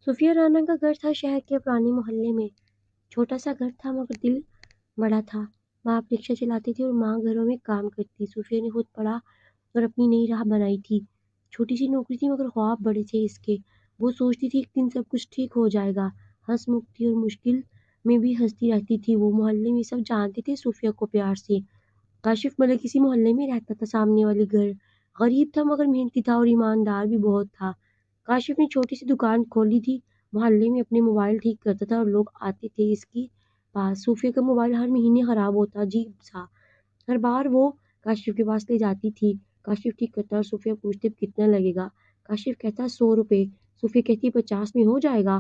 صوفیہ رانا کا گھر تھا شہر کے پرانے محلے میں۔ چھوٹا سا گھر تھا مگر دل بڑا تھا۔ باپ رکشہ چلاتے تھے اور ماں گھروں میں کام کرتی۔ صوفیہ نے خود پڑھا اور اپنی نئی راہ بنائی تھی۔ چھوٹی سی نوکری تھی مگر خواب بڑے تھے اس کے۔ وہ سوچتی تھی ایک دن سب کچھ ٹھیک ہو جائے گا۔ ہنس مکتی اور مشکل میں بھی ہنستی رہتی تھی وہ۔ محلے میں سب جانتے تھے صوفیہ کو پیار سے۔ کاشف ملک اسی محلے میں رہتا تھا، سامنے والے گھر۔ غریب تھا مگر محنتی تھا اور ایماندار بھی بہت تھا۔ کاشف نے چھوٹی سی دکان کھولی تھی، محلے میں اپنے موبائل ٹھیک کرتا تھا اور لوگ آتے تھے اس کے پاس۔ صوفیہ کا موبائل ہر مہینے خراب ہوتا، عجیب سا۔ ہر بار وہ کاشف کے پاس لے جاتی تھی۔ کاشف ٹھیک کرتا اور صوفیہ پوچھتے کتنا لگے گا۔ کاشف کہتا 100 روپے۔ صوفیہ کہتی 50 میں ہو جائے گا۔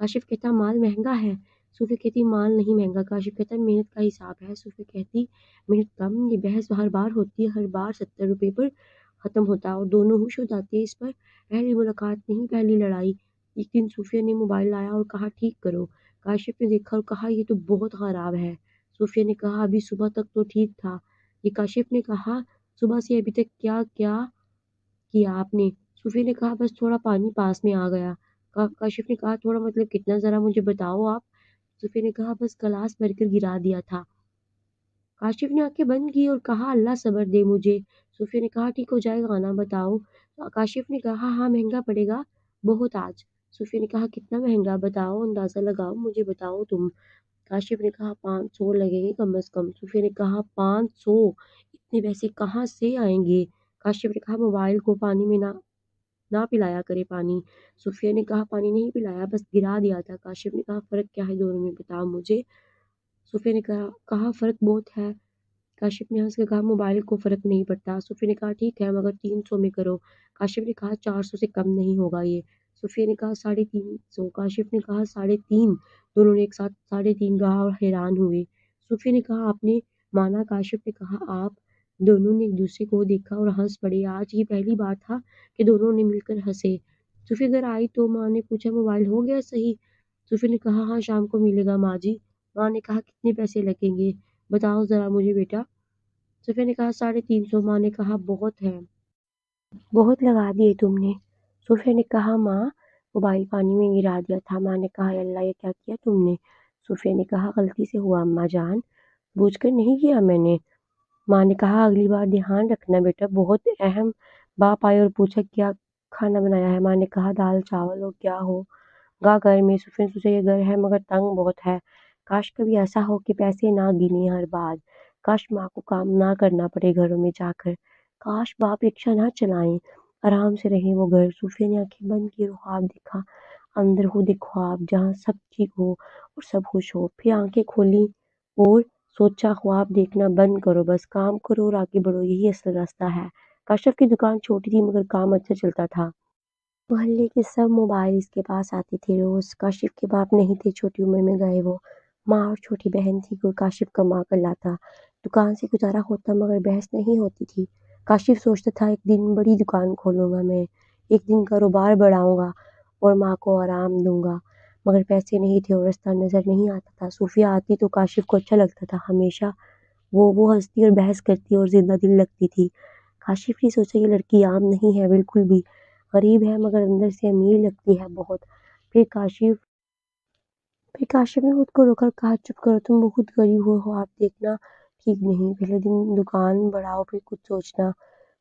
کاشف کہتا مال مہنگا ہے۔ صوفیہ کہتی مال نہیں مہنگا۔ کاشف کہتا محنت کا حساب ہے۔ صوفیہ کہتی محنت کم۔ یہ بحث ہر بار ہوتی ہے، ہر بار 70 روپے پر ختم ہوتا اور دونوں خوش ہو جاتے اس پر۔ پہلی ملاقات نہیں، پہلی لڑائی۔ ایک دن صوفیہ نے موبائل لایا اور کہا ٹھیک کرو۔ کاشف نے دیکھا اور کہا یہ تو بہت خراب ہے۔ صوفیہ نے کہا ابھی صبح تک تو ٹھیک تھا۔ یہ کاشف نے کہا صبح سے ابھی تک کیا کیا کیا آپ نے؟ صوفیہ نے کہا بس تھوڑا پانی پاس میں آ گیا۔ کاشف نے کہا تھوڑا مطلب کتنا، ذرا مجھے بتاؤ آپ۔ صوفیہ نے کہا بس گلاس بھر کر گرا دیا تھا۔ کاشف نے آنکھیں بند کی اور کہا اللہ صبر دے مجھے۔ صوفیہ نے کہا ٹھیک ہو جائے گا نا، بتاؤ۔ کاشف نے کہا ہاں مہنگا پڑے گا بہت آج۔ صوفیہ نے کہا کتنا مہنگا، بتاؤ، اندازہ لگاؤ، مجھے بتاؤ تم۔ کاشف نے کہا 500 لگیں گے کم از کم۔ صوفیہ نے کہا 500؟ اتنے پیسے کہاں سے آئیں گے؟ کاشف نے کہا موبائل کو پانی میں نہ پلایا کرے پانی۔ صوفیہ نے کہا پانی نہیں پلایا، بس گرا دیا تھا۔ کاشف نے کہا فرق کیا ہے دونوں میں، بتاؤ مجھے۔ صوفیہ نے کہا فرق بہت ہے۔ کاشف نے ہنس کے کہا موبائل کو فرق نہیں پڑتا۔ صوفیہ نے کہا ٹھیک ہے مگر 300 میں کرو۔ کاشف نے کہا 400 سے کم نہیں ہوگا یہ۔ صوفیہ نے کہا 350۔ کاشف نے کہا 350۔ دونوں نے ایک ساتھ 350 کہا اور حیران ہوئے۔ صوفیہ نے کہا آپ نے مانا؟ کاشف نے کہا آپ؟ دونوں نے ایک دوسرے کو دیکھا اور ہنس پڑے۔ آج یہ پہلی بار تھا کہ دونوں نے مل کر ہنسے۔ صوفیہ گھر آئی تو ماں نے پوچھا موبائل ہو گیا صحیح؟ صوفیہ نے کہا ہاں شام کو ملے گا ماں جی۔ ماں نے کہا کتنے پیسے لگیں گے، بتاؤ ذرا مجھے بیٹا۔ صوفیہ نے کہا 350۔ ماں نے کہا بہت ہے، بہت لگا دیے تم نے۔ صوفیہ نے کہا ماں موبائل پانی میں گرا دیا تھا۔ ماں نے کہا اللہ یہ کیا کیا تم نے؟ صوفیہ نے کہا غلطی سے ہوا اماں جان، بوجھ کر نہیں کیا میں نے۔ ماں نے کہا اگلی بار دھیان رکھنا بیٹا۔ بہت اہم۔ باپ آئے اور پوچھا کیا کھانا بنایا ہے؟ ماں نے کہا دال چاول اور کیا ہو گا گھر میں۔ صوفیہ نے سوچا یہ گھر ہے مگر تنگ بہت ہے، کاش کبھی ایسا ہو کہ پیسے نہ گنے ہر بار، کاش ماں کو کام نہ کرنا پڑے گھروں میں جا کر، کاش باپ رکشہ نہ چلائیں، آرام سے رہیں وہ گھر۔ صوفیہ نے آنکھیں بند کی اور خواب دیکھا، اندر خود ایک خواب جہاں سب ٹھیک ہو اور سب خوش ہو۔ پھر آنکھیں کھولی اور سوچا خواب دیکھنا بند کرو، بس کام کرو اور آگے بڑھو، یہی اصل راستہ ہے۔ کاشف کی دکان چھوٹی تھی مگر کام اچھا چلتا تھا۔ محلے کے سب موبائل اس کے پاس آتے تھے روز۔ کاشف کے باپ نہیں تھے، چھوٹی عمر میں گئے وہ۔ ماں اور چھوٹی بہن تھی کوئی کاشف کما کر لاتا، دکان سے گزارا ہوتا مگر بحث نہیں ہوتی تھی۔ کاشف سوچتا تھا ایک دن بڑی دکان کھولوں گا میں، ایک دن کاروبار بڑھاؤں گا اور ماں کو آرام دوں گا، مگر پیسے نہیں تھے اور راستہ نظر نہیں آتا تھا۔ صوفیہ آتی تو کاشف کو اچھا لگتا تھا، ہمیشہ وہ ہنستی اور بحث کرتی اور زندہ دل لگتی تھی۔ کاشف نے سوچا یہ لڑکی عام نہیں ہے بالکل بھی، غریب ہے مگر اندر سے امیر لگتی ہے بہت۔ پھر کاشف نے خود کو روکا، کہا چپ کرو، تم بہت غریب ہو، آپ دیکھنا ٹھیک نہیں، پہلے دن دکان بڑھاؤ پھر کچھ سوچنا۔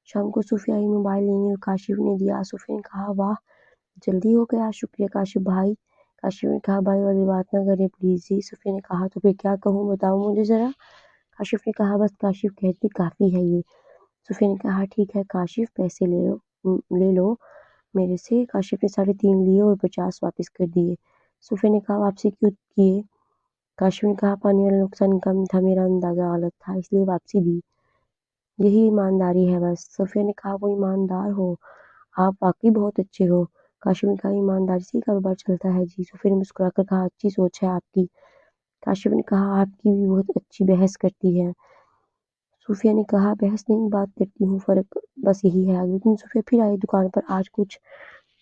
شام کو صوفیہ آئی موبائل لینے اور کاشف نے دیا۔ صوفیہ نے کہا واہ جلدی ہو گیا، شکریہ کاشف بھائی۔ کاشف نے کہا بھائی والی بات نہ کرے پلیز جی۔ صوفیہ نے کہا تو پھر کیا کہوں، بتاؤ مجھے ذرا۔ کاشف نے کہا بس کاشف کہتی کافی ہے یہ۔ صوفیہ نے کہا ٹھیک ہے کاشف پیسے لے لو میرے سے۔ کاشف نے 350 لیے اور 50 واپس کر دیے۔ صوفیہ نے کہا واپسی کیوں کیے؟ کاشف نے کہا پانی والا نقصان کم تھا، میرا اندازہ غلط تھا اس لیے واپسی دی، یہی ایمانداری ہے بس۔ صوفیہ نے کہا وہ ایماندار ہو، آپ واقعی بہت اچھے ہو۔ کاشف نے کہا ایمانداری سے ہی کاروبار چلتا ہے جی۔ صوفیہ نے مسکرا کر کہا اچھی سوچ ہے آپ کی۔ کاشف نے کہا آپ کی بھی بہت اچھی بحث کرتی ہے۔ صوفیہ نے کہا بحث نہیں بات کرتی ہوں، فرق بس یہی ہے۔ اگلے دن صوفیہ پھر آئی دکان پر، آج کچھ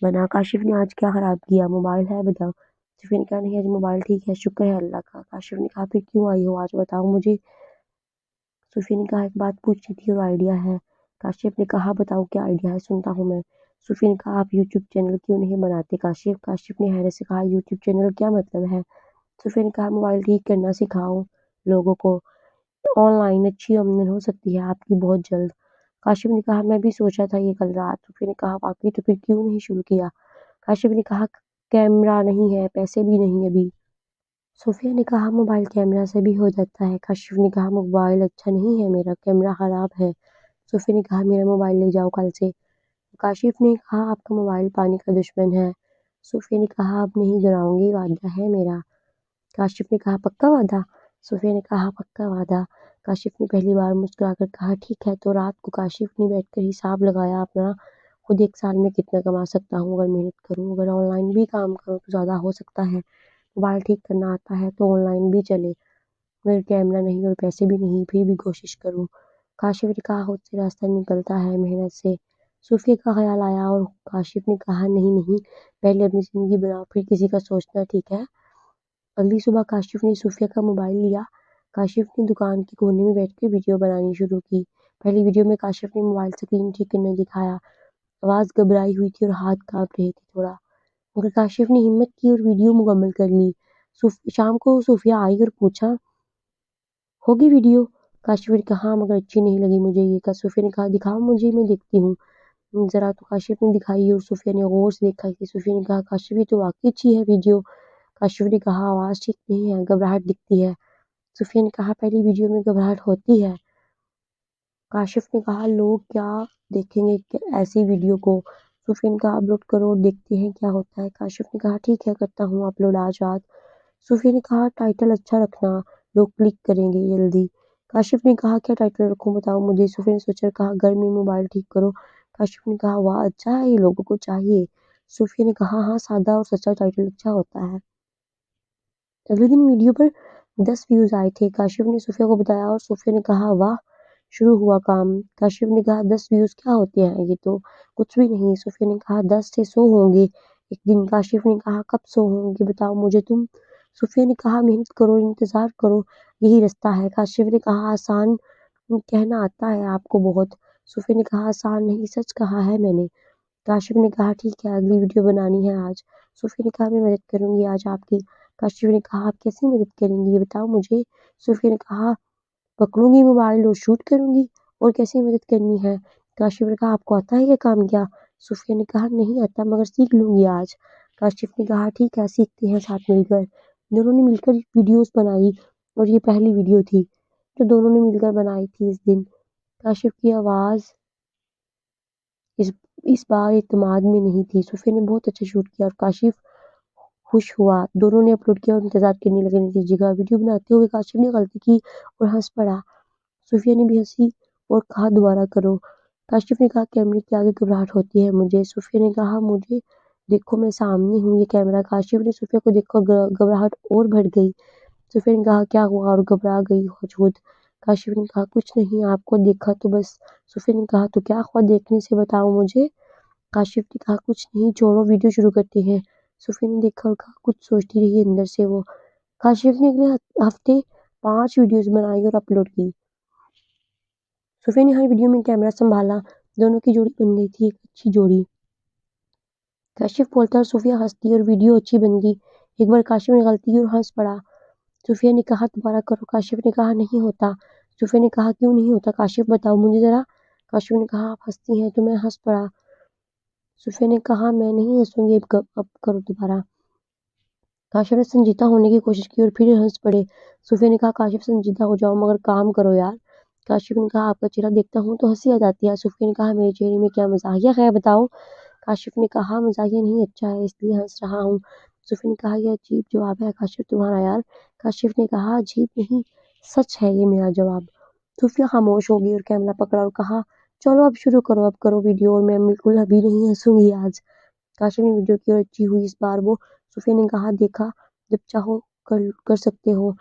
بنا؟ کاشف نے آج کیا خراب کیا، موبائل ہے بتاؤ۔ صوفیہ نے کہا نہیں آج موبائل ٹھیک ہے شکر ہے اللہ کا۔ کاشف نے کہا پھر کیوں آئی ہو آج بتاؤ مجھے۔ صوفیہ نے کہا ایک بات پوچھنی تھی اور آئیڈیا ہے۔ کاشف نے کہا بتاؤ کیا آئیڈیا ہے، سنتا ہوں میں۔ صوفیہ نے کہا آپ یوٹیوب چینل کیوں نہیں بناتے کاشف نے حیرت سے کہا یوٹیوب چینل کیا مطلب ہے؟ صوفیہ نے کہا موبائل ٹھیک کرنا سکھاؤ لوگوں کو، آن لائن اچھی آمدن ہو سکتی ہے آپ کی بہت جلد۔ کاشف نے کہا میں بھی سوچا تھا یہ کل رات۔ صوفیہ نے کہا واقعی تو پھر کیوں نہیں شروع کیا؟ کاشف نے کہا کیمرہ نہیں ہے، پیسے بھی نہیں ابھی۔ صوفیہ نے کہا موبائل کیمرہ سے بھی ہو جاتا ہے۔ کاشف نے کہا موبائل اچھا نہیں ہے، میرا کیمرہ خراب ہے۔ صوفیہ نے کہا میرا موبائل لے جاؤ کل سے۔ کاشف نے کہا آپ کا موبائل پانی کا دشمن ہے۔ صوفیہ نے کہا اب نہیں گراؤں گی، وعدہ ہے میرا۔ کاشف نے کہا پکا وعدہ؟ صوفیہ نے کہا پکا وعدہ۔ کاشف نے پہلی بار مسکرا کر کہا ٹھیک ہے۔ تو رات کو کاشف نے بیٹھ کر حساب لگایا اپنا، خود ایک سال میں کتنا کما سکتا ہوں اگر محنت کروں، اگر آن لائن بھی کام کروں تو زیادہ ہو سکتا ہے، موبائل ٹھیک کرنا آتا ہے تو آن لائن بھی چلے، اگر کیمرہ نہیں اور پیسے بھی نہیں پھر بھی کوشش کروں۔ کاشف نے کہا خود سے راستہ نکلتا ہے محنت سے۔ صوفیہ کا خیال آیا اور کاشف نے کہا نہیں پہلے اپنی زندگی بناؤ پھر کسی کا سوچنا، ٹھیک ہے؟ اگلی صبح کاشف نے صوفیہ کا موبائل لیا۔ کاشف نے دکان کے کونے میں بیٹھ کر ویڈیو بنانی شروع کی۔ پہلی ویڈیو میں کاشف نے موبائل اسکرین ٹھیک کرنا دکھایا، آواز گھبرائی ہوئی تھی اور ہاتھ کانپ رہے تھے تھوڑا، مگر کاشف نے ہمت کی اور ویڈیو مکمل کر لی۔ شام کو صوفیہ آئی اور پوچھا ہوگی ویڈیو؟ کاشف نے کہا ہاں مگر اچھی نہیں لگی مجھے یہ۔ صوفیہ نے کہا دکھاؤ مجھے، میں دیکھتی ہوں ذرا۔ تو کاشف نے دکھائی اور صوفیہ نے غور سے دیکھا کہ صوفیہ نے کہا کاشف یہ تو واقعی اچھی ہے ویڈیو۔ کاشف نے کہا آواز ٹھیک نہیں ہے، گھبراہٹ دکھتی ہے۔ صوفیہ نے کہا پہلی ویڈیو میں گھبراہٹ ہوتی ہے؟ کاشف نے کہا لوگ کیا دیکھیں گے ایسی ویڈیو کو؟ صوفیہ نے کہا اپلوڈ کرو اور دیکھتے ہیں کیا ہوتا ہے۔ کاشف نے کہا ٹھیک ہے کرتا ہوں اپلوڈ آج رات۔ صوفیہ نے کہا ٹائٹل اچھا رکھنا، لوگ کلک کریں گے جلدی۔ کاشف نے کہا کیا ٹائٹل رکھوں بتاؤ مجھے؟ صوفیہ نے سوچا کہا گھر میں موبائل ٹھیک کرو۔ کاشف نے کہا واہ اچھا ہے، یہ لوگوں کو چاہیے۔ صوفیہ نے کہا ہاں سادہ اور سچا ٹائٹل اچھا ہوتا ہے۔ اگلے دن ویڈیو پر 10 ویوز آئے تھے۔ کاشف نے صوفیہ کو بتایا اور صوفیہ نے کہا واہ، شروع ہوا کام۔ کاشف نے کہا 10 ویوز کیا ہوتے ہیں، یہ تو کچھ بھی نہیں۔ صوفیہ نے کہا 10 سے 100 ہوں گے ایک دن۔ کاشف نے کہا کب 100 ہوں گے بتاؤ مجھے تم؟ صوفیہ نے کہا محنت کرو، انتظار کرو، یہی رستہ ہے۔ کاشف نے کہا آسان کہنا آتا ہے آپ کو بہت۔ صوفیہ نے کہا آسان نہیں، سچ کہا ہے میں نے۔ کاشف نے کہا ٹھیک ہے اگلی ویڈیو بنانی ہے آج۔ صوفیہ نے کہا میں مدد کروں گی آج آپ کی۔ کاشف نے کہا آپ کیسے مدد کریں گی یہ بتاؤ مجھے؟ صوفیہ نے کہا پکڑوں گی موبائل اور شوٹ کروں گی۔ اور کیسے مدد کرنی ہے؟ کاشف نے کہا آپ کو آتا ہے یہ کام کیا؟ صوفیہ نے کہا نہیں آتا مگر سیکھ لوں گی آج۔ کاشف نے کہا ٹھیک ہے سیکھتے ہیں ساتھ مل کر۔ دونوں نے مل کر ویڈیوز بنائی اور یہ پہلی ویڈیو تھی جو دونوں نے مل کر بنائی تھی اس دن۔ کاشف کی آواز اس بار اعتماد میں نہیں تھی۔ صوفیہ نے بہت اچھا شوٹ کیا اور کاشف خوش ہوا۔ دونوں نے اپلوڈ کیا اور انتظار کرنے لگے نتیجے کا۔ ویڈیو بناتے ہوئے کاشف نے غلطی کی اور ہنس پڑا۔ صوفیہ نے بھی ہنسی اور کہا دوبارہ کرو۔ کاشف نے کہا کیمرے کے آگے گھبراہٹ ہوتی ہے مجھے۔ صوفیہ نے کہا مجھے دیکھو میں سامنے ہوں یہ کیمرہ۔ کاشف نے صوفیہ کو دیکھا گھبراہٹ اور بڑھ گئی۔ صوفیہ نے کہا کیا ہوا اور گھبرا گئی ہو خود؟ کاشف نے کہا کچھ نہیں، آپ کو دیکھا تو بس۔ صوفیہ نے کہا تو کیا ہوا دیکھنے سے بتاؤ مجھے؟ کاشف نے کہا کچھ نہیں، چھوڑو ویڈیو شروع کرتے ہیں۔ صوفیہ نے دیکھا اور کہا کچھ سوچتی رہی اندر سے وہ۔ کاشف نے اگلے ہفتے 5 ویڈیوز بنائی اور اپلوڈ کی۔ صوفیہ نے ہر ویڈیو میں کیمرہ سنبھالا، دونوں کی جوڑی بن گئی تھی ایک اچھی جوڑی۔ کاشف بولتا اور صوفیہ ہنستی اور ویڈیو اچھی بن گئی۔ ایک بار کاشف نے غلطی کی اور ہنس پڑا۔ صوفیہ نے کہا دوبارہ کرو۔ کاشف نے کہا نہیں ہوتا۔ صوفیہ نے کہا کیوں نہیں ہوتا کاشف بتاؤ مجھے ذرا۔ کاشف نے کہا آپ ہنستی ہیں تو میں ہنس پڑا۔ صوفیہ نے کہا میں نہیں ہنسوں گی اب کرو دوبارہ۔ کاشف نے سنجیدہ ہونے کی کوشش کی اور پھر ہنس پڑے۔ صوفیہ نے کہا کاشف سنجیدہ ہو جاؤ مگر کام کرو یار۔ کاشف نے کہا آپ کا چہرہ دیکھتا ہوں تو ہنسی آ جاتی ہے۔ صوفیہ نے کہا میرے چہرے میں کیا مزاحیہ ہے بتاؤ؟ کاشف نے کہا مزاحیہ نہیں، اچھا ہے اس لیے ہنس رہا ہوں۔ صوفیہ نے کہا یہ عجیب جواب ہے کاشف تمہارا یار۔ کاشف نے کہا عجیب نہیں، سچ ہے یہ میرا جواب۔ صوفیہ خاموش ہو گئی اور کیمرہ پکڑا اور کہا چلو اب شروع کرو، اب کرو ویڈیو اور میں بالکل ابھی نہیں ہنسوں گی آج۔ کاشف نے ویڈیو کی اور اچھی ہوئی اس بار وہ۔ صوفیہ نے کہا دیکھا جب چاہو کر سکتے ہو۔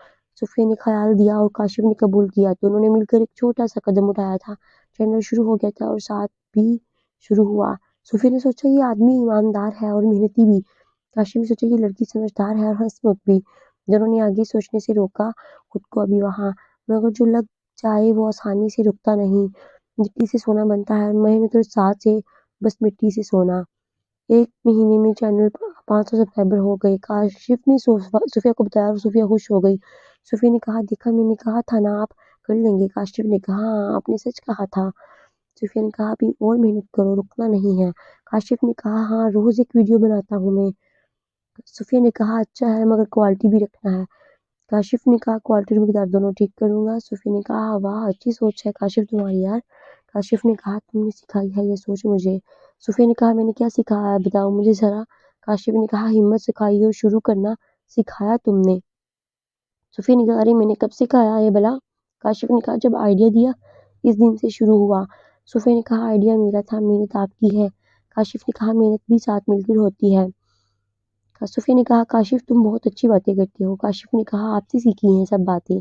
صوفیہ نے خیال دیا اور کاشف نے قبول کیا۔ دونوں نے مل کر ایک چھوٹا سا قدم اٹھایا تھا، چینل شروع ہو گیا تھا اور ساتھ بھی شروع ہوا۔ صوفیہ نے سوچا یہ آدمی ایماندار ہے اور محنتی بھی۔ کاشف نے سوچا یہ لڑکی سمجھدار ہے اور ہنس مت بھی۔ دونوں نے آگے سوچنے سے روکا خود کو ابھی وہاں، مگر جو لگ جائے وہ آسانی سے رکتا نہیں۔ مٹی سے سونا بنتا ہے اور محنت اور ساتھ سے बस मिट्टी से सोना। 1 महीने में चैनल 500 सब्सक्राइबर हो गए। काशिफ ने सूफिया को बताया और सूफिया खुश हो गई। सूफिया ने कहा, देखा मैंने कहा था ना आप कर लेंगे। काशिफ ने कहा, हाँ आपने सच कहा था। सूफिया ने कहा, अभी और मेहनत करो, रुकना नहीं है। काशिफ ने कहा, हाँ रोज एक वीडियो बनाता हूँ मैं। सूफिया ने कहा, अच्छा है मगर क्वालिटी भी रखना है। काशिफ ने कहा, क्वालिटी और मकदार दोनों ठीक करूंगा। सूफिया ने कहा, वाह अच्छी सोच है काशिफ तुम्हारी यार। काशिफ ने कहा, तुमने सिखाई है ये सोच मुझे। सूफिया ने कहा, मैंने क्या सिखाया है बताओ मुझे जरा। काशिफ ने कहा, हिम्मत सिखाई और शुरू करना सिखाया तुमने। सूफिया ने कहा, अरे मैंने कब सिखाया है भला। काशिफ ने कहा, जब आइडिया दिया इस दिन से शुरू हुआ। सूफिया ने कहा, आइडिया मेरा था, मेहनत आपकी है। काशिफ ने कहा, मेहनत भी साथ मिलकर होती है। सूफिया ने कहा, काशिफ तुम बहुत अच्छी बातें करते हो। काशिफ ने कहा, आपसे सीखी हैं सब बातें।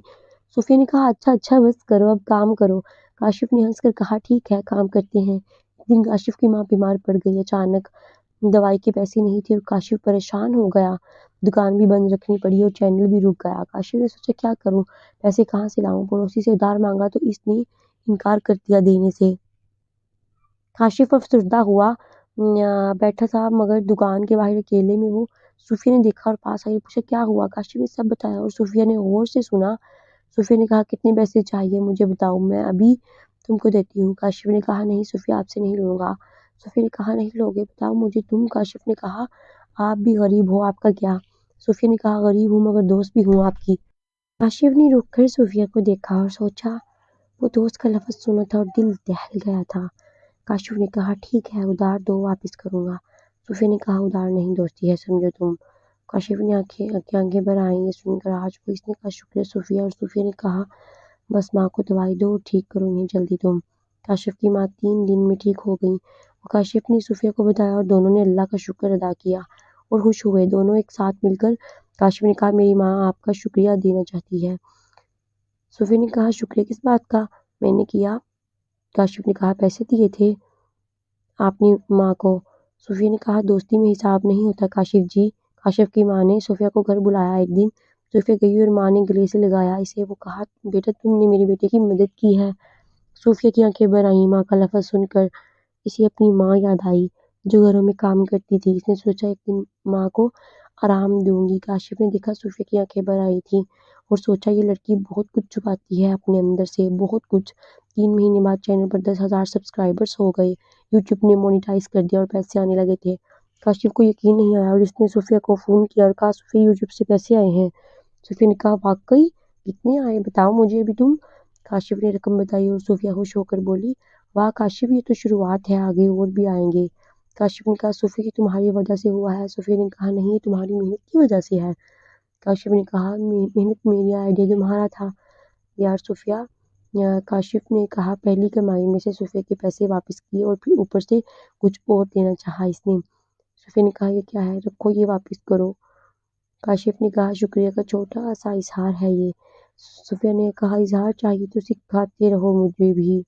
सूफिया ने कहा, अच्छा अच्छा बस करो अब काम करो। काशिफ ने हंसकर कहा, ठीक है काम करते हैं। एक दिन काशिफ की माँ बीमार पड़ गई अचानक। दवाई के पैसे नहीं थे और काशिफ परेशान हो गया। दुकान भी बंद रखनी पड़ी और चैनल भी रुक गया। काशिफ ने सोचा क्या करूं, पैसे कहाँ से लाऊं। पड़ोसी से उधार मांगा तो इसने इनकार कर दिया देने से। काशिफ अफसरदा हुआ बैठा था मगर दुकान के बाहर अकेले में वो सूफिया ने देखा और पास आई पूछा, क्या हुआ। काशिफ ने सब बताया और सूफिया ने गौर से सुना। सूफिया ने कहा, कितने पैसे चाहिए मुझे बताओ, मैं अभी तुमको देती हूँ। काशिफ ने कहा, नहीं सूफिया आपसे नहीं लूंगा। सूफिया ने कहा, नहीं लोगे बताओ मुझे तुम। काशिफ ने कहा, आप भी गरीब हो आपका क्या। सूफिया ने कहा, गरीब हूँ मगर दोस्त भी हूँ आपकी। काशिफ ने रुक कर सूफिया को देखा और सोचा, वो दोस्त का लफ्ज सुना था और दिल दहल गया था। काशिफ ने कहा, ठीक है उधार दो वापस करूंगा। सूफिया ने कहा, उधार नहीं दोस्ती है समझो तुम। काशिफ ने आंखें भर आई ये सुनकर। आज वो इसने कहा, शुक्रिया सूफिया। और सूफिया ने कहा, बस माँ को दवाई दो और ठीक करो इन्हें जल्दी तुम। काशिफ की माँ 3 दिन में ठीक हो गई। वो काशिफ ने सूफिया को बताया और दोनों ने अल्लाह का शुक्र अदा किया और खुश हुए। दोनों एक साथ मिलकर काशिफ ने कहा, मेरी माँ आपका शुक्रिया देना चाहती है। सूफिया ने कहा, शुक्रिया किस बात का मैंने किया। काशिफ ने कहा, पैसे दिए थे आपने माँ को। सूफिया ने कहा, दोस्ती में हिसाब नहीं होता काशिफ जी। काशिफ की माँ ने सूफिया को घर बुलाया एक दिन। सूफिया गई और माँ ने गले से लगाया इसे। वो कहा, बेटा तुमने मेरे बेटे की मदद की है। सूफिया की आंखें भर आईं माँ का लफ्ज सुनकर। इसे अपनी माँ याद आई जो घरों में काम करती थी। इसने सोचा एक दिन माँ को आराम दूंगी। काशिफ ने देखा सूफिया की आंखें भर आई थी और सोचा ये लड़की बहुत कुछ छुपाती है अपने अंदर से, बहुत कुछ। 3 महीने बाद चैनल पर 10,000 सब्सक्राइबर्स हो गए। यूट्यूब ने मोनेटाइज कर दिया और पैसे आने लगे थे। काशिफ को यकीन नहीं आया और इसने सूफिया को फ़ोन किया और कहा, सूफिया यूट्यूब से पैसे आए हैं। सूफिया ने कहा, वाकई कितने आए बताओ मुझे अभी तुम। काशिफ ने रकम बताई और सूफिया खुश होकर बोली, वाह काशिफ ये तो शुरुआत है, आगे और भी आएंगे। काशिफ ने कहा, सूफिया की तुम्हारी वजह से हुआ है। सूफिया ने कहा, नहीं ये तुम्हारी मेहनत की वजह से है। काशिफ ने कहा, मेहनत मेरी आइडिया तुम्हारा था यार सूफिया। काशिफ ने कहा, पहली कमाई में से सूफिया के पैसे वापस किए और फिर ऊपर से कुछ और देना चाहा इसने। सूफिया ने कहा, ये क्या है, रखो ये वापस करो। काशिफ ने कहा, शुक्रिया का छोटा सा इजहार है ये। सूफिया ने कहा, इजहार चाहिए तो सिखाते रहो मुझे भी।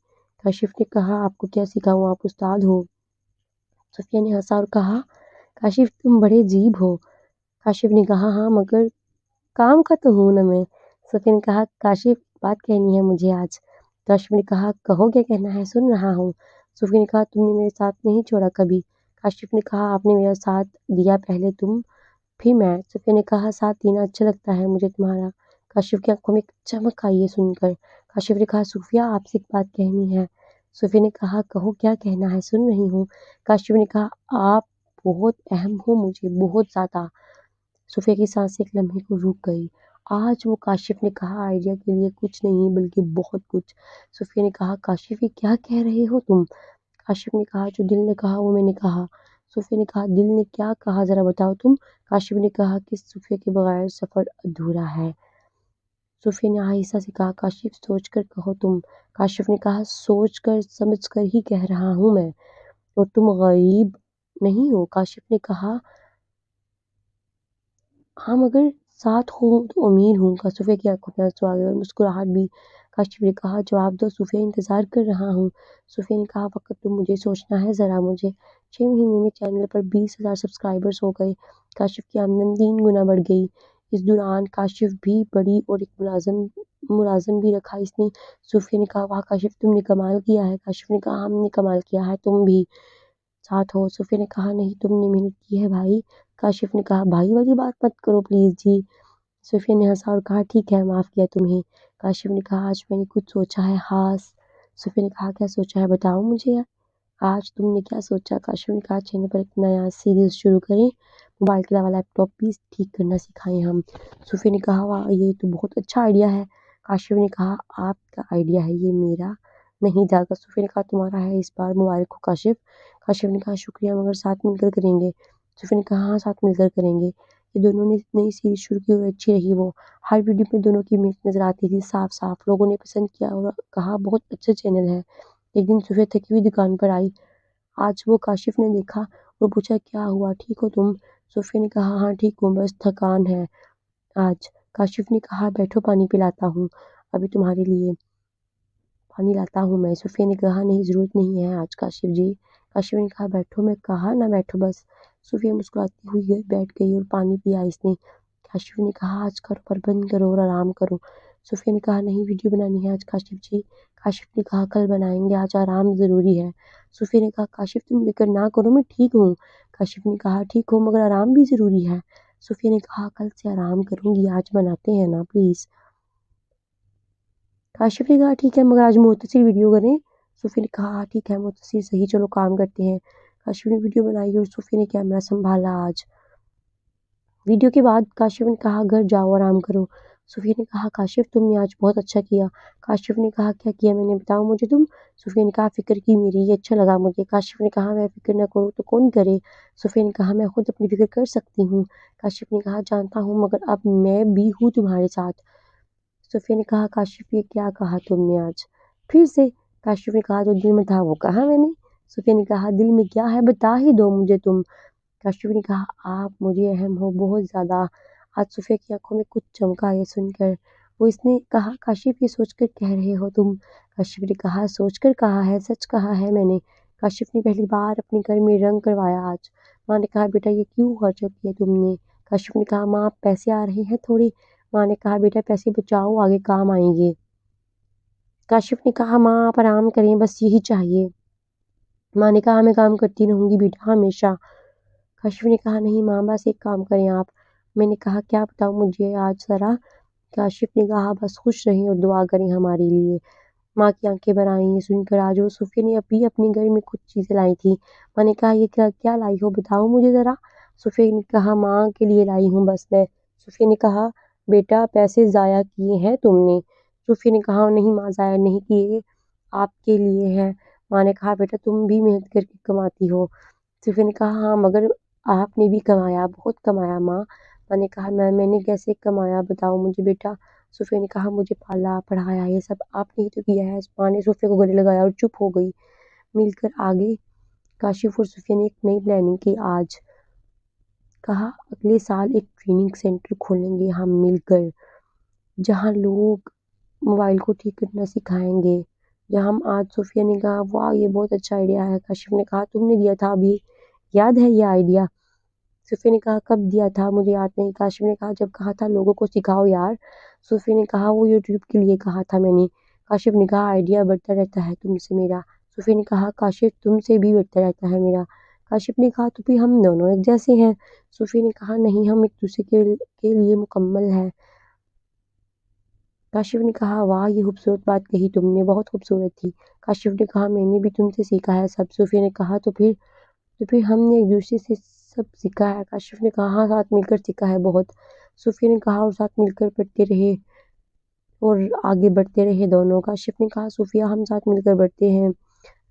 काशिफ ने कहा, आपको क्या सिखाऊं, आप उस्ताद हो। सूफिया ने हंसा और कहा, काशिफ तुम बड़े अजीब हो। काशिफ ने कहा, हाँ मगर काम का तो हूं ना मैं। सूफिया ने कहा, काशिफ बात कहनी है मुझे आज। काशिफ ने कहा, कहो क्या कहना है, सुन रहा हूँ। सूफिया ने कहा, तुमने मेरे साथ नहीं छोड़ा कभी। काशिफ ने कहा, आपने मेरा साथ दिया पहले तुम फिर मैं। सूफिया ने कहा, साथ देना अच्छा लगता है मुझे तुम्हारा। काशिफ की आंखों में एक चमक आई है सुनकर। काशिफ ने कहा, सूफिया आपसे एक बात कहनी है। सूफिया ने कहा, कहो क्या कहना है, सुन रही हूँ। काशिफ ने कहा, आप बहुत अहम हो मुझे, बहुत ज्यादा। सूफिया की सांसें एक लम्हे को रुक गई। आज वो काशिफ ने कहा, आइडिया के लिए कुछ नहीं बल्कि बहुत कुछ। सूफिया ने कहा, काशिफ ये क्या कह रहे हो तुम। काशिफ ने कहा, जो दिल ने कहा वो मैंने कहा। सूफिया ने कहा, दिल ने क्या कहा जरा बताओ तुम। काशिफ ने कहा कि सूफिया के बगैर सफर अधूरा है। सूफिया ने आहिस्ता से कहा, काशिफ सोच कर कहो तुम। काशिफ ने कहा, सोच कर समझ कर ही कह रहा हूँ मैं, और तुम गरीब नहीं हो। काशिफ ने कहा, हाँ मगर साथ हूँ तो अमीर हूँ। का सूफिया की आंखों में आंसू आ गए और मुस्कुराहट भी। काशिफ ने कहा, जवाब दो सूफिया, इंतजार कर रहा हूँ। सूफिया ने कहा, वक्त तो मुझे सोचना है जरा मुझे। 6 महीने में चैनल पर 20,000 सब्सक्राइबर्स हो गए। काशिफ की आमदनी 3 गुना बढ़ गई। इस दौरान काशिफ भी बड़ी और एक मुलाजिम भी रखा इसने। सूफिया ने कहा, वाह काशिफ तुमने कमाल किया है। काशिफ ने कहा, हमने कमाल किया है तुम भी। साथ हो। सूफिया ने कहा नहीं, तुमने मेहनत की है भाई। काशिफ ने कहा भाई वाली बात मत करो प्लीज जी। सूफिया ने हंसा और कहा ठीक है, माफ किया तुम्हें। काशिफ ने कहा आज मैंने कुछ सोचा है खास। सूफिया ने कहा क्या सोचा है, बताओ मुझे यार, आज तुमने क्या सोचा। काशिफ ने कहा चैनल पर एक नया सीरीज शुरू करें, मोबाइल के अलावा लैपटॉप भी ठीक करना सिखाएं हम। सूफिया ने कहा वाह, ये तो बहुत अच्छा आइडिया है। काशिफ ने कहा आपका आइडिया है ये, मेरा नहीं जागा। सूफिया ने कहा तुम्हारा है इस बार, मुबारक हो काशिफ। काशिफ ने कहा शुक्रिया, मगर साथ मिलकर करेंगे। सूफिया ने कहा हाँ, साथ मिलकर करेंगे। ये दोनों ने नई सीरीज शुरू की और अच्छी रही वो। हर वीडियो में दोनों की मेहनत नजर आती थी साफ साफ। लोगों ने पसंद किया और कहा बहुत अच्छा चैनल है। एक दिन सूफिया थकी हुई दुकान पर आई। आज वो काशिफ ने देखा और पूछा क्या हुआ, ठीक हो तुम। सूफिया ने कहा हाँ ठीक हूँ, बस थकान है आज। काशिफ ने कहा बैठो, पानी पिलाता हूँ अभी तुम्हारे लिए, पानी लाता हूँ मैं। सूफिया ने कहा नहीं, ज़रूरत नहीं है आज काशिफ जी। काशिफ ने कहा बैठो, मैं कहा ना बैठो बस। सूफिया मुस्कुराती हुई बैठ गई और पानी पिया इसने। काशिफ ने कहा आज करो पर बंद करो और आराम करो। सूफिया ने कहा नहीं, वीडियो बनानी है आज काशिफ जी। काशिफ ने कहा कल बनाएंगे, आज आराम ज़रूरी है। सूफिया ने कहा काशिफ तुम फिक्र ना करो, मैं ठीक हूँ। काशिफ ने कहा ठीक हो, मगर आराम भी ज़रूरी है। सूफिया ने कहा कल से आराम करूँगी, आज बनाते हैं ना प्लीज़। काशिफ ने कहा ठीक है, मगर आज मुख्तसर वीडियो करें। सूफी ने कहा हाँ ठीक है, मुख्तसर सही, चलो काम करते हैं। काशिफ ने वीडियो बनाई और सूफी ने कैमरा संभाला आज। वीडियो के बाद काशिफ ने कहा घर जाओ, आराम करो। सूफी ने कहा काशिफ तुमने आज बहुत अच्छा किया। काशिफ ने कहा क्या किया मैंने, बताओ मुझे तुम। सूफी ने कहा फिक्र की मेरी, ये अच्छा लगा मुझे। काशिफ ने कहा मैं फिक्र न करूँ तो कौन करे। सूफी ने कहा मैं खुद अपनी फिक्र कर सकती हूँ। काशिफ ने कहा जानता हूँ, मगर अब मैं भी हूँ तुम्हारे साथ। सूफिया ने कहा काशिफ ये क्या कहा तुमने आज फिर से। काशिफ ने कहा जो दिल में था वो कहा मैंने। सूफिया ने कहा दिल में क्या है, बता ही दो मुझे तुम। काशिफ ने कहा आप मुझे अहम हो बहुत ज़्यादा। आज सूफिया की आंखों में कुछ चमका ये सुनकर। वो इसने कहा काशिफ ये सोचकर कह रहे हो तुम। काशिफ ने कहा सोचकर कहा है, सच कहा है मैंने। काशिफ ने पहली बार अपने घर में रंग करवाया आज। माँ ने कहा बेटा ये क्यों खर्चा किया तुमने। काशिफ ने कहा माँ पैसे आ रहे हैं थोड़े। माँ ने कहा बेटा पैसे बचाओ, आगे काम आएंगे। काशिफ ने कहा माँ आप आराम करें, बस यही चाहिए। माँ ने कहा मैं काम करती रहूंगी बेटा हमेशा। काशिफ ने कहा नहीं माँ, बस एक काम करें आप। मैंने कहा क्या, बताओ मुझे आज ज़रा। काशिफ ने कहा बस खुश रहें और दुआ करें हमारे लिए। माँ की आंखें भर आईं ये सुनकर। आज वो सूफिया ने अभी अपने घर में कुछ चीज़ें लाई थी। माँ ने कहा ये क्या क्या लाई हो, बताओ मुझे ज़रा। सूफिया ने कहा माँ के लिए लाई हूँ बस मैं। सूफिया ने कहा बेटा पैसे ज़ाया किए हैं तुमने। सूफिया ने कहा नहीं माँ, ज़ाया नहीं किए, आपके लिए है। माँ ने कहा बेटा तुम भी मेहनत करके कमाती हो। सूफिया ने कहा हाँ, मगर आपने भी कमाया, बहुत कमाया माँ। माँ ने कहा मैंने कैसे कमाया, बताओ मुझे बेटा। सूफिया ने कहा मुझे पाला पढ़ाया ये सब आपने ही तो किया है। माँ ने सूफिया को गले लगाया और चुप हो गई। मिलकर आगे काशिफ और सूफिया ने एक नई प्लानिंग की आज। कहा अगले साल एक ट्रेनिंग सेंटर खोलेंगे हम मिलकर, जहाँ लोग मोबाइल को ठीक करना सिखाएंगे। जहाँ हम आज सूफिया ने कहा वाह ये बहुत अच्छा आइडिया है। काशिफ ने कहा तुमने दिया था अभी, याद है ये आइडिया। सूफी ने कहा कब दिया था, मुझे याद नहीं। काशिफ ने कहा जब कहा था लोगों को सिखाओ यार। सूफी ने कहा वो यूट्यूब के लिए कहा था मैंने। काशिफ ने कहा आइडिया बढ़ता रहता है तुमसे मेरा। सूफी ने कहा काशिफ तुमसे भी बढ़ता रहता है मेरा। काशिफ ने कहा तो फिर हम दोनों एक जैसे हैं। सूफी ने कहा नहीं, हम एक दूसरे के लिए मुकम्मल है। काशिफ ने कहा वाह ये खूबसूरत बात कही तुमने, बहुत खूबसूरत थी। काशिफ ने कहा मैंने भी तुमसे सीखा है सब। सूफी ने कहा तो फिर हमने एक दूसरे से सब सीखा है। काशिफ ने कहा हाँ, साथ मिलकर सीखा है बहुत। सूफिया ने कहा और साथ मिलकर पढ़ते रहे और आगे बढ़ते रहे दोनों। काशिफ ने कहा सूफिया हम साथ मिलकर बढ़ते हैं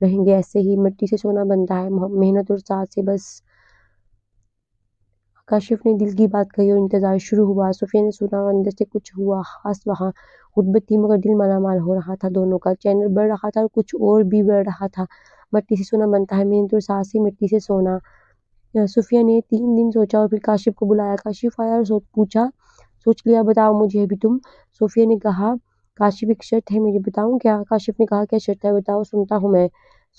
रहेंगे ऐसे ही, मिट्टी से सोना बनता है, मेहनत और साथ से बस। काशिफ ने दिल की बात कही और इंतजार शुरू हुआ। सूफिया ने सुना और अंदर से कुछ हुआ खास वहाँ। गुर्बत थी मगर दिल मालामाल हो रहा था दोनों का। चैनल बढ़ रहा था और कुछ और भी बढ़ रहा था। मिट्टी से सोना बनता है, मेहनत और साथ से मिट्टी से सोना। सूफिया ने 3 दिन सोचा और फिर काशिफ को बुलाया। काशिफ आया और पूछा सोच लिया, बताओ मुझे अभी तुम। सूफिया ने कहा काशिफ एक शर्त है मेरी, बताऊं क्या। काशिफ ने कहा क्या शर्त है, बताओ सुनता हूँ मैं।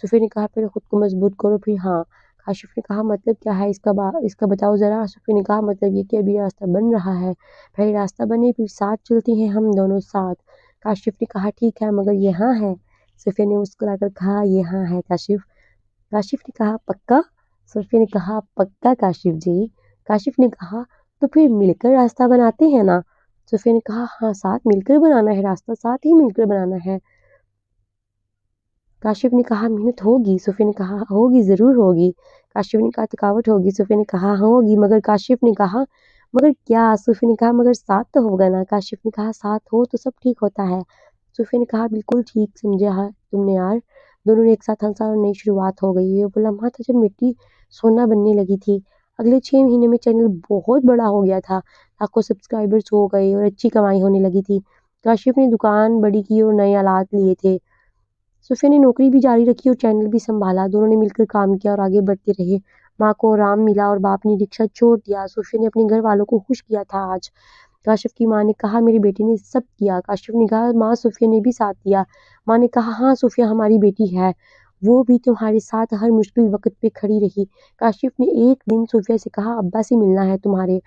सूफिया ने कहा पहले खुद को मजबूत करो फिर हाँ। काशिफ ने कहा मतलब क्या है इसका बताओ ज़रा। सूफिया ने कहा मतलब ये कि अभी रास्ता बन रहा है, पहले रास्ता बने फिर साथ चलते हैं हम दोनों साथ। काशिफ ने कहा ठीक है, मगर ये हाँ है। सूफिया ने मुस्कुराकर कहा ये हाँ है काशिफ। काशिफ ने कहा पक्का? सोफिया ने कहा पक्का काशिफ जी। काशिफ ने कहा तो फिर मिलकर रास्ता बनाते हैं ना? सोफिया ने कहा हाँ, साथ मिलकर बनाना है रास्ता, साथ ही मिलकर बनाना है। काशिफ ने कहा मेहनत होगी। सोफिया ने कहा होगी, जरूर होगी। काशिफ ने कहा थकावट होगी। सोफिया ने कहा होगी। मगर काशिफ ने कहा मगर क्या? सोफिया ने कहा मगर साथ तो होगा ना। काशिफ ने कहा साथ हो तो सब ठीक होता है। सोफिया ने कहा बिल्कुल ठीक समझा है तुमने यार। दोनों ने एक साथ हंसा और नई शुरुआत हो गई। ये वो लम्हा था जब मिट्टी सोना बनने लगी थी। अगले 6 महीने में चैनल बहुत बड़ा हो गया था। लाखों सब्सक्राइबर्स हो गए और अच्छी कमाई होने लगी थी। काशिफ ने दुकान बड़ी की और नए आलात लिए थे। सुफिया ने नौकरी भी जारी रखी और चैनल भी संभाला। दोनों ने मिलकर काम किया और आगे बढ़ते रहे। माँ को आराम मिला और बाप ने रिक्शा छोड़ दिया। सुफिया ने अपने घर वालों को खुश किया था आज। काशिफ की माँ ने कहा मेरी बेटी ने सब किया। काशिफ ने कहा माँ सुफिया ने भी साथ दिया। माँ ने कहा हाँ सुफिया हमारी बेटी है, वो भी तुम्हारे साथ हर मुश्किल वक्त पे खड़ी रही। काशिफ ने एक दिन सुफिया से कहा अब्बा से मिलना है तुम्हारे।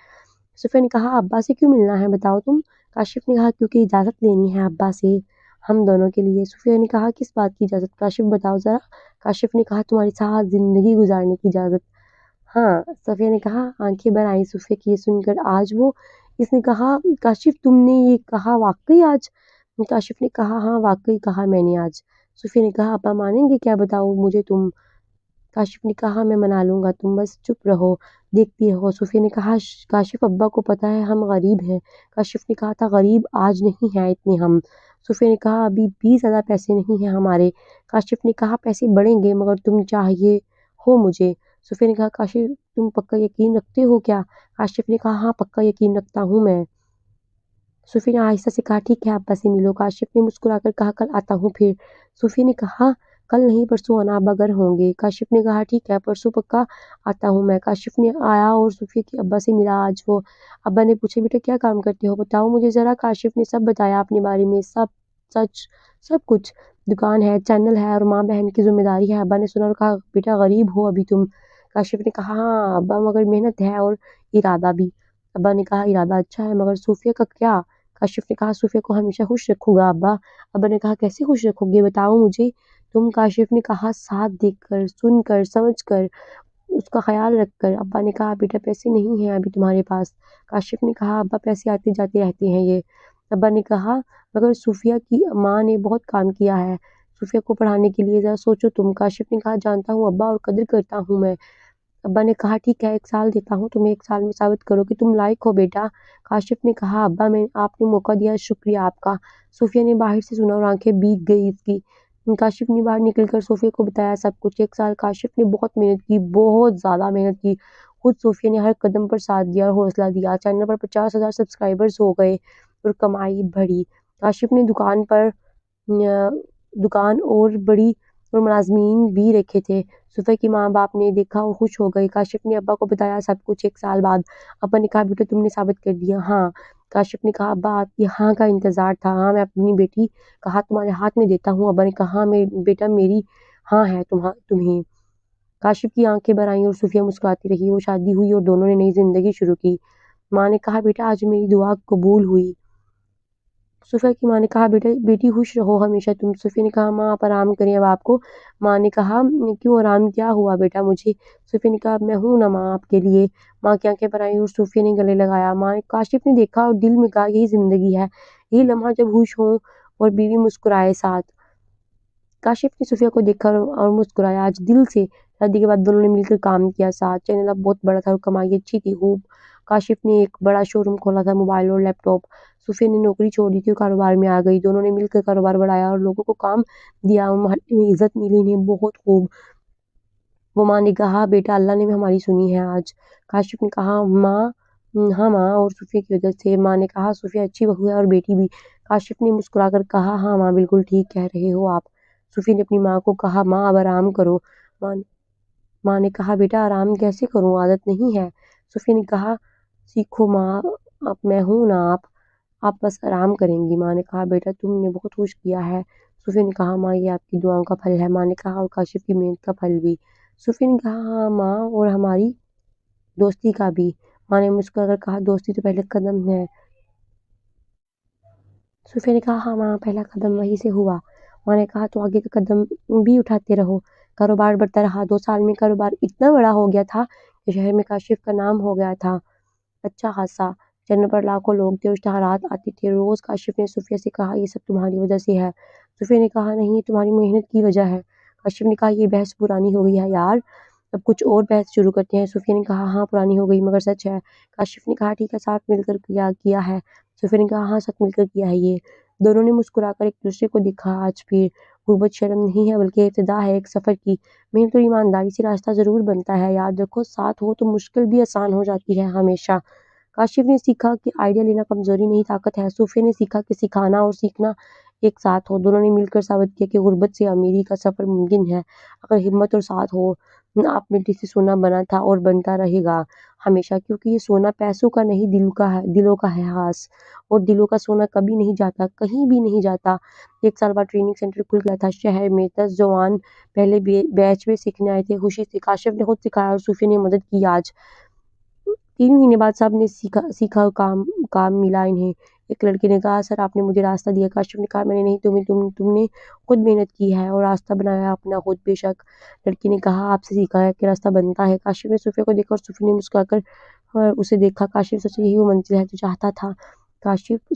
सुफिया ने कहा अब्बा से क्यों मिलना है बताओ तुम। काशिफ ने कहा क्योंकि इजाज़त लेनी है अब्बा से हम दोनों के लिए। सुफिया ने कहा किस बात की इजाज़त? काशिफ बताओ ज़रा। काशिफ ने कहा तुम्हारे साथ ज़िंदगी गुजारने की इजाज़त। हाँ, सफिया ने कहा। आंखें भर आई सुफिया की ये सुनकर। आज वो इसने कहा काशिफ तुमने ये कहा वाकई आज? काशिफ ने कहा हाँ वाकई कहा मैंने आज। सुफिया ने कहा अब्बा मानेंगे क्या बताओ मुझे तुम? काशिफ ने कहा मैं मना लूंगा, तुम बस चुप रहो, देखती रहो। सुफिया ने कहा काशिफ अब्बा को पता है हम गरीब हैं। काशिफ ने कहा था गरीब आज नहीं है इतने हम। सुफिया ने कहा अभी भी ज़्यादा पैसे नहीं हैं हमारे। काशिफ ने कहा पैसे बढ़ेंगे मगर तुम चाहिए हो मुझे। सुफिया ने कहा काशिफ तुम पक्का यकीन रखते हो क्या? काशिफ ने कहा हाँ पक्का यकीन रखता हूँ मैं। सूफी ने आहिस्ता से कहा ठीक है अब्बा से मिलो। काशिफ ने मुस्कुराकर कहा कल आता हूँ फिर। सूफी ने कहा कल नहीं परसों आना अब्बा घर होंगे। काशिफ ने कहा ठीक है परसों पक्का आता हूँ मैं। काशिफ ने आया और सूफी के अब्बा से मिला आज वो। अब्बा ने पूछा बेटा क्या काम करते हो बताओ मुझे ज़रा। काशिफ ने सब बताया अपने बारे में, सब सच सब कुछ। दुकान है, चैनल है और माँ बहन की जिम्मेदारी है। अब्बा ने सुना और कहा बेटा गरीब हो अभी तुम। काशिफ ने कहा हाँ अब्बा मगर मेहनत है और इरादा भी। अब्बा ने कहा इरादा अच्छा है मगर सूफिया का क्या? काशिफ ने कहा सूफिया को हमेशा खुश रखूंगा अब्बा। अब्बा ने कहा कैसे खुश रखोगे बताओ मुझे तुम। काशिफ ने कहा साथ देखकर, सुनकर, समझकर, उसका ख्याल रखकर। अब्बा ने कहा बेटा पैसे नहीं हैं अभी तुम्हारे पास। काशिफ ने कहा अब्बा पैसे आते जाते रहते हैं ये। अब्बा ने कहा मगर सूफिया की माँ ने बहुत काम किया है सूफिया को पढ़ाने के लिए, जरा सोचो तुम। काशिफ ने कहा जानता हूँ अब्बा और कदर करता हूँ मैं। अब्बा ने कहा ठीक है 1 साल देता हूँ तुम्हें, 1 साल में साबित करो कि तुम लायक हो बेटा। काशिफ ने कहा अब्बा मैं आपने मौका दिया शुक्रिया आपका। सूफिया ने बाहर से सुना और आंखें भीग गई इसकी। काशिफ ने बाहर निकलकर सूफिया को बताया सब कुछ। 1 साल काशिफ ने बहुत मेहनत की, बहुत ज़्यादा मेहनत की। खुद सूफिया ने हर कदम पर साथ दिया और हौसला दिया। चैनल पर 50,000 सब्सक्राइबर्स हो गए और कमाई बढ़ी। काशिफ ने दुकान और बड़ी और मुलाजमीन भी रखे थे। सुफिया के माँ बाप ने देखा और खुश हो गए। काशिफ ने अब्बा को बताया सब कुछ 1 साल बाद। अब्बा ने कहा बेटा तुमने साबित कर दिया। हाँ। काशिफ ने कहा अब्बा आपकी हाँ का इंतजार था। हाँ मैं अपनी बेटी का हाथ तुम्हारे हाथ में देता हूँ। अब्बा ने कहा हाँ बेटा मेरी हाँ है तुम्हें। काशिफ की आंखें भर आईं और सुफिया मुस्कुराती रही। वो शादी हुई और दोनों ने नई जिंदगी शुरू की। माँ ने कहा बेटा आज मेरी दुआ कबूल हुई। सुफिया की माँ ने कहा बेटा बेटी खुश रहो हमेशा तुम। सुफिया ने कहा माँ आप आराम करें अब आपको। माँ ने कहा क्यों आराम क्या हुआ बेटा मुझे? सुफिया ने कहा मैं हूं ना माँ आपके लिए। माँ की आंखें भर आईं और सुफिया ने गले लगाया। माँ काशिफ ने देखा और दिल में कहा यही जिंदगी है, यही लम्हा जब खुश हो और बीवी मुस्कुराए साथ। काशिफ ने सुफिया को देखा और मुस्कुराया आज दिल से। शादी के बाद दोनों ने मिलकर काम किया साथ। चैनल अब बहुत बड़ा था और कमाई अच्छी थी खूब। काशिफ ने एक बड़ा शोरूम खोला था, मोबाइल और लैपटॉप। सुफिया ने नौकरी छोड़ दी थी और कारोबार में आ गई। दोनों ने मिलकर कारोबार बढ़ाया और लोगों को काम दिया और मोहल्ले में इज्जत मिली इन्हें बहुत खूब। वो माँ ने कहा बेटा अल्लाह ने भी हमारी सुनी है आज। काशिफ ने कहा माँ हाँ माँ और सूफिया की वजह से। माँ ने कहा सूफिया अच्छी बहू है और बेटी भी। काशिफ ने मुस्कुराकर कहा हाँ माँ बिल्कुल ठीक कह रहे हो आप। सूफी ने अपनी माँ को कहा माँ अब आराम करो। माँ माँ ने कहा बेटा आराम कैसे करूँ, आदत नहीं है। सूफी ने कहा सीखो माँ, अब मैं हूँ ना आप बस आराम करेंगी। माँ ने कहा बेटा तुमने बहुत कुछ किया है। सूफी ने कहा माँ ये आपकी दुआओं का फल है। माँ ने कहा और काशिफ की मेहनत का फल भी। सूफी ने कहा हाँ माँ और हमारी दोस्ती का भी। माँ ने मुस्कुराकर कहा दोस्ती तो पहले कदम है। सूफी ने कहा हाँ माँ पहला कदम वहीं से हुआ। माँ ने कहा तो आगे का कदम भी उठाते रहो। کاروبار بڑھتا رہا۔ 2 سال میں کاروبار اتنا بڑا ہو گیا تھا کہ شہر میں کاشف کا نام ہو گیا تھا اچھا خاصا۔ چینل پر لاکھوں لوگ تھے اور اشتہارات آتے تھے روز۔ کاشف نے صوفیہ سے کہا یہ سب تمہاری وجہ سے ہے۔ صوفیہ نے کہا نہیں، تمہاری محنت کی وجہ ہے۔ کاشف نے کہا یہ بحث پرانی ہو گئی ہے یار، اب کچھ اور بحث شروع کرتے ہیں۔ صوفیہ نے کہا ہاں پرانی ہو گئی مگر سچ ہے۔ کاشف نے کہا ٹھیک ہے، ساتھ مل کر کیا ہے۔ صوفیہ نے کہا ہاں ساتھ مل کر کیا ہے یہ۔ دونوں نے مسکرا کر ایک دوسرے کو دیکھا۔ آج پھر غربت شرم نہیں ہے بلکہ ابتدا ہے ایک سفر کی۔ محنت اور ایمانداری سے راستہ ضرور بنتا ہے، یاد رکھو ساتھ ہو تو مشکل بھی آسان ہو جاتی ہے ہمیشہ۔ کاشف نے سیکھا کہ آئیڈیا لینا کمزوری نہیں طاقت ہے۔ صوفیہ نے سیکھا کہ سکھانا اور سیکھنا ایک ساتھ ہو۔ دونوں نے مل کر ثابت کیا کہ غربت سے امیری کا سفر ممکن ہے اگر ہمت اور ساتھ ہو۔ آپ مٹی سے سونا بنا تھا اور بنتا رہے گا ہمیشہ، کیونکہ یہ سونا پیسوں کا نہیں دلوں کا ہے خاص، اور دلوں کا سونا کبھی نہیں جاتا، کہیں بھی نہیں جاتا۔ 1 سال بعد ٹریننگ سینٹر کھل گیا تھا شہر میں۔ 10 جوان پہلے بیچ میں سیکھنے آئے تھے۔ خوشی سے کاشف نے خود سکھایا اور صوفیہ نے مدد کی۔ آج 3 مہینے بعد سب نے سیکھا کام ملا انہیں۔ ایک لڑکے نے کہا سر آپ نے مجھے راستہ دیا۔ کاشف نے کہا میں نے نہیں، تم نے خود محنت کی ہے اور راستہ بنایا اپنا خود۔ بے شک، لڑکی نے کہا آپ سے سیکھا ہے کہ راستہ بنتا ہے۔ کاشف نے صوفیہ کو دیکھا اور صوفیہ نے مسکرا کر اسے دیکھا۔ کاشف سچ یہی وہ منزل ہے جو چاہتا تھا۔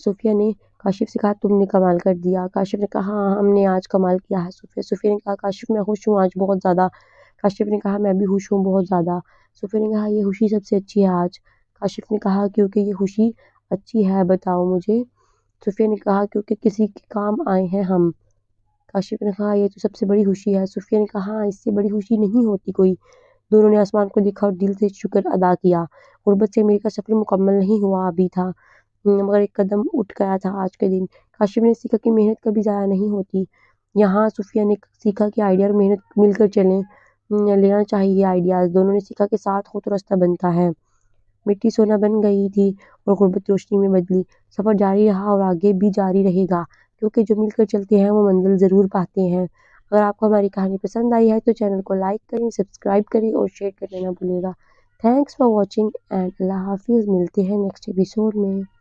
صوفیہ نے کاشف سے کہا تم نے کمال کر دیا۔ کاشف نے کہا ہاں ہم نے آج کمال کیا ہے صوفیہ نے کہا کاشف میں خوش ہوں آج بہت زیادہ۔ کاشف نے کہا میں بھی خوش ہوں بہت زیادہ۔ صوفیہ نے کہا یہ خوشی سب سے اچھی ہے آج۔ کاشف نے کہا کیونکہ یہ خوشی اچھی ہے بتاؤ مجھے۔ صوفیہ نے کہا کیونکہ کسی کے کام آئے ہیں ہم۔ کاشف نے کہا یہ تو سب سے بڑی خوشی ہے۔ صوفیہ نے کہا ہاں اس سے بڑی خوشی نہیں ہوتی کوئی۔ دونوں نے آسمان کو دیکھا اور دل سے شکر ادا کیا۔ غربت سے امیر کا سفر مکمل نہیں ہوا ابھی تھا، مگر ایک قدم اٹھ گیا تھا آج کے دن۔ کاشف نے سیکھا کہ محنت کبھی ضائع نہیں ہوتی۔ یہاں صوفیہ نے سیکھا کہ آئیڈیا اور محنت مل کر لینا چاہیے آئیڈیاز۔ دونوں نے سیکھا کہ ساتھ ہو تو راستہ بنتا ہے۔ مٹی سونا بن گئی تھی اور غربت روشنی میں بدلی۔ سفر جاری رہا اور آگے بھی جاری رہے گا، کیونکہ جو مل کر چلتے ہیں وہ منزل ضرور پاتے ہیں۔ اگر آپ کو ہماری کہانی پسند آئی ہے تو چینل کو لائک کریں، سبسکرائب کریں اور شیئر کرنا نہ بھولیے گا۔ تھینکس فار واچنگ اینڈ اللہ حافظ۔ ملتے ہیں نیکسٹ ایپیسوڈ میں۔